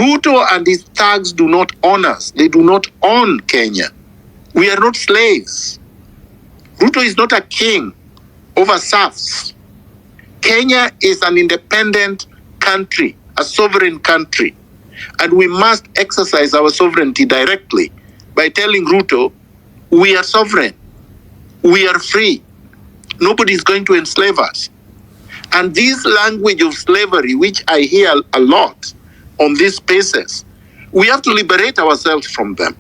Ruto and his thugs do not own us. They do not own Kenya. We are not slaves. Ruto is not a king over serfs. Kenya is an independent country, a sovereign country. And we must exercise our sovereignty directly by telling Ruto, we are sovereign. We are free. Nobody is going to enslave us. And this language of slavery, which I hear a lot on these spaces, we have to liberate ourselves from them.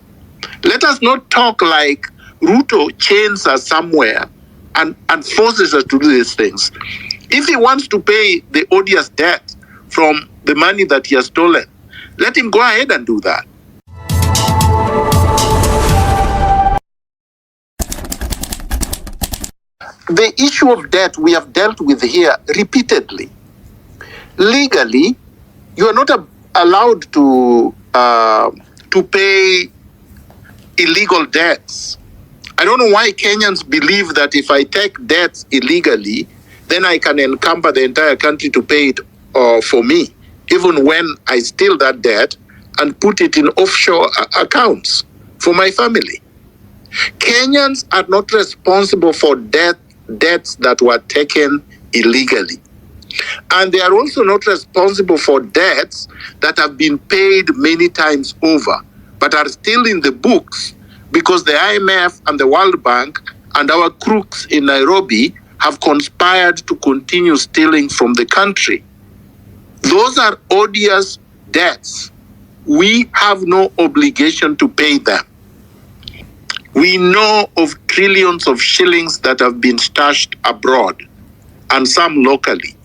Let us not talk like Ruto chains us somewhere and forces us to do these things. If he wants to pay the odious debt from the money that he has stolen, let him go ahead and do that. The issue of debt we have dealt with here repeatedly. Legally, you are not allowed to pay illegal debts. I don't know why Kenyans believe that if I take debts illegally, then I can encumber the entire country to pay it for me, even when I steal that debt and put it in offshore accounts for my family. Kenyans are not responsible for debts that were taken illegally. And they are also not responsible for debts that have been paid many times over, but are still in the books because the IMF and the World Bank and our crooks in Nairobi have conspired to continue stealing from the country. Those are odious debts. We have no obligation to pay them. We know of trillions of shillings that have been stashed abroad and some locally.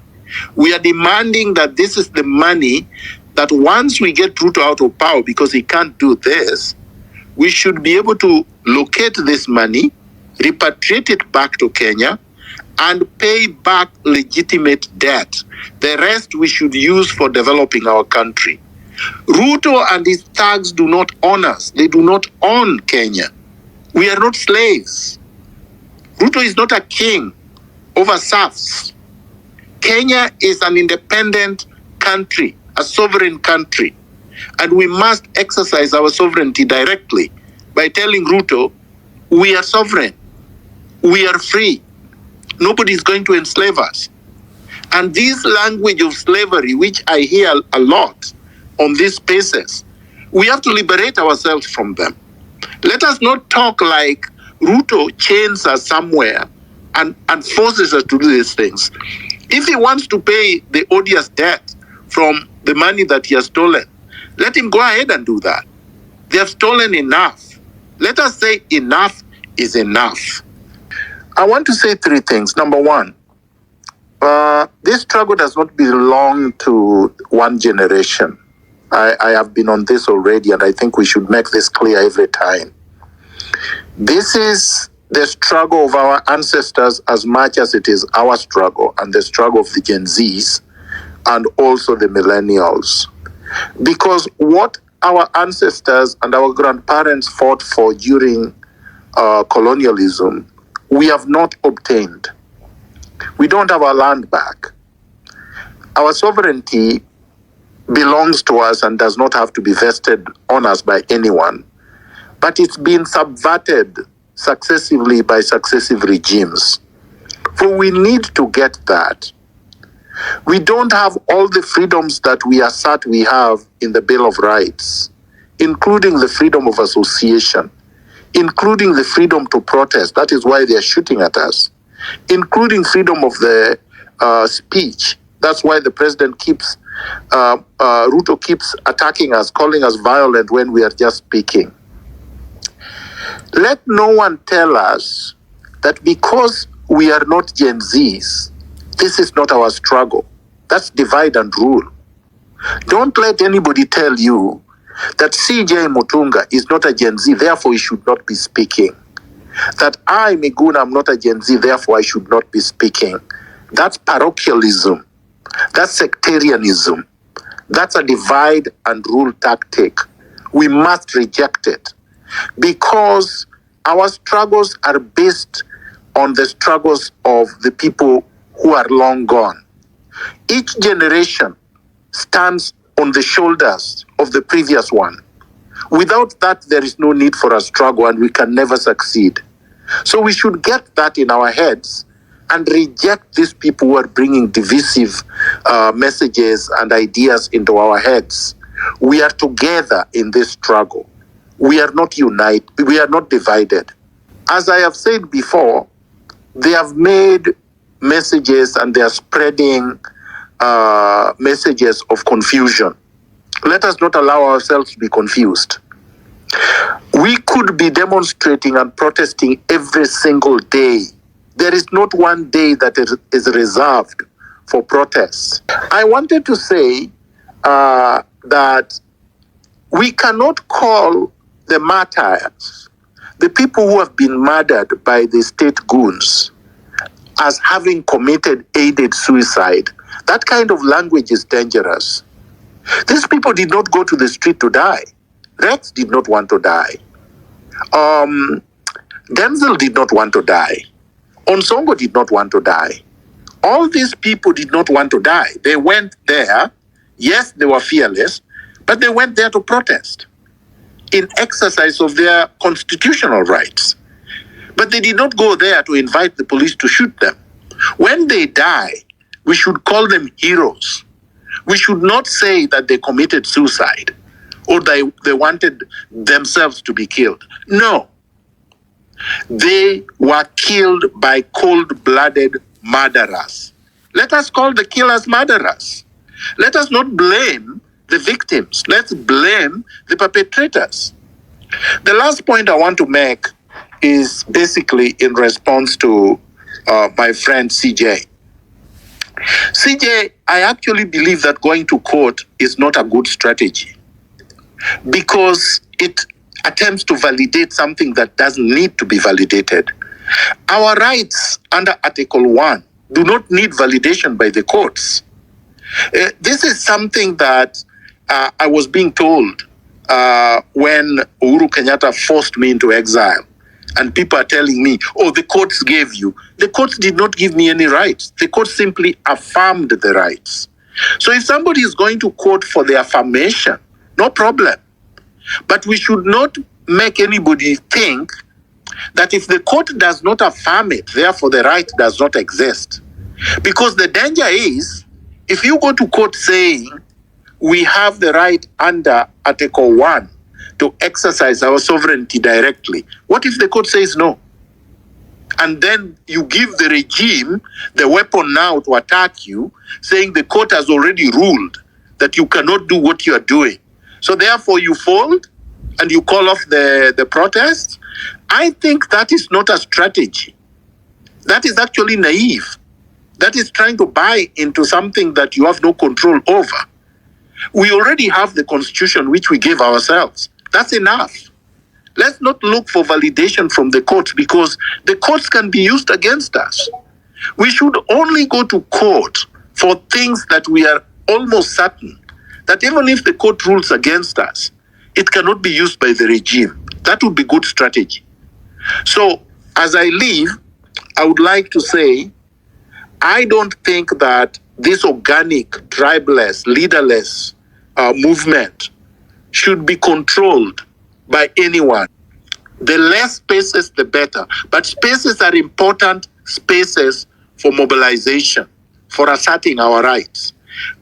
We are demanding that this is the money that once we get Ruto out of power, because he can't do this, we should be able to locate this money, repatriate it back to Kenya, and pay back legitimate debt. The rest we should use for developing our country. Ruto and his thugs do not own us. They do not own Kenya. We are not slaves. Ruto is not a king over serfs. Kenya is an independent country, a sovereign country. And we must exercise our sovereignty directly by telling Ruto, we are sovereign. We are free. Nobody is going to enslave us. And this language of slavery, which I hear a lot on these spaces, we have to liberate ourselves from them. Let us not talk like Ruto chains us somewhere and forces us to do these things. If he wants to pay the odious debt from the money that he has stolen, let him go ahead and do that. They have stolen enough. Let us say enough is enough. I want to say three things. Number one, this struggle does not belong to one generation. I have been on this already, and I think we should make this clear every time. This is the struggle of our ancestors as much as it is our struggle and the struggle of the Gen Zs and also the millennials. Because what our ancestors and our grandparents fought for during colonialism, we have not obtained. We don't have our land back. Our sovereignty belongs to us and does not have to be vested on us by anyone, but it's been subverted successively by successive regimes. So we need to get that. We don't have all the freedoms that we assert we have in the Bill of Rights, including the freedom of association, including the freedom to protest. That is why they are shooting at us, including freedom of the speech. That's why the president Ruto keeps attacking us, calling us violent when we are just speaking. Let no one tell us that because we are not Gen Zs, this is not our struggle. That's divide and rule. Don't let anybody tell you that CJ Mutunga is not a Gen Z, therefore he should not be speaking. That I, Miguna, am not a Gen Z, therefore I should not be speaking. That's parochialism. That's sectarianism. That's a divide and rule tactic. We must reject it because our struggles are based on the struggles of the people who are long gone. Each generation stands on the shoulders of the previous one. Without that, there is no need for a struggle and we can never succeed. So we should get that in our heads and reject these people who are bringing divisive messages and ideas into our heads. We are together in this struggle. We are not united. We are not divided. As I have said before, they have made messages and they are spreading messages of confusion. Let us not allow ourselves to be confused. We could be demonstrating and protesting every single day. There is not one day that is reserved for protests. I wanted to say that we cannot call the martyrs, the people who have been murdered by the state goons, as having committed aided suicide. That kind of language is dangerous. These people did not go to the street to die. Rex did not want to die. Denzel did not want to die. Onsongo did not want to die. All these people did not want to die. They went there. Yes, they were fearless, but they went there to protest in exercise of their constitutional rights. But they did not go there to invite the police to shoot them. When they die, we should call them heroes. We should not say that they committed suicide or they wanted themselves to be killed. No. They were killed by cold-blooded murderers. Let us call the killers murderers. Let us not blame the victims. Let's blame the perpetrators. The last point I want to make is basically in response to my friend CJ. CJ, I actually believe that going to court is not a good strategy because it attempts to validate something that doesn't need to be validated. Our rights under Article 1 do not need validation by the courts. This is something that I was being told when Uhuru Kenyatta forced me into exile. And people are telling me, oh, the courts gave you. The courts did not give me any rights. The courts simply affirmed the rights. So if somebody is going to court for the affirmation, no problem. But we should not make anybody think that if the court does not affirm it, therefore the right does not exist. Because the danger is, if you go to court saying, we have the right under Article 1 to exercise our sovereignty directly, what if the court says no? And then you give the regime the weapon now to attack you, saying the court has already ruled that you cannot do what you are doing. So therefore you fold and you call off the protest. I think that is not a strategy. That is actually naive. That is trying to buy into something that you have no control over. We already have the constitution which we gave ourselves. That's enough. Let's not look for validation from the courts because the courts can be used against us. We should only go to court for things that we are almost certain that even if the court rules against us, it cannot be used by the regime. That would be good strategy. So as I leave, I would like to say, I don't think that this organic, tribeless, leaderless movement should be controlled by anyone. The less spaces, the better. But spaces are important spaces for mobilization, for asserting our rights.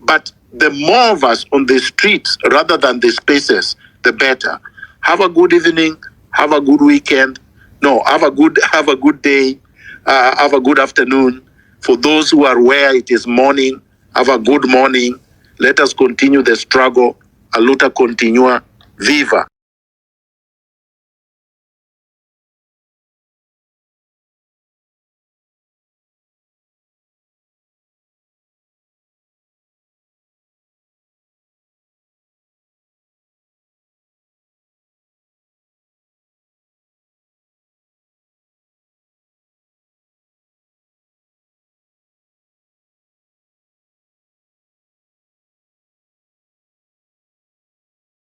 But the more of us on the streets rather than the spaces, the better. Have a good evening. Have a good weekend. No, have a good day. Have a good afternoon. For those who are where it is morning, have a good morning. Let us continue the struggle. A luta continua. Viva!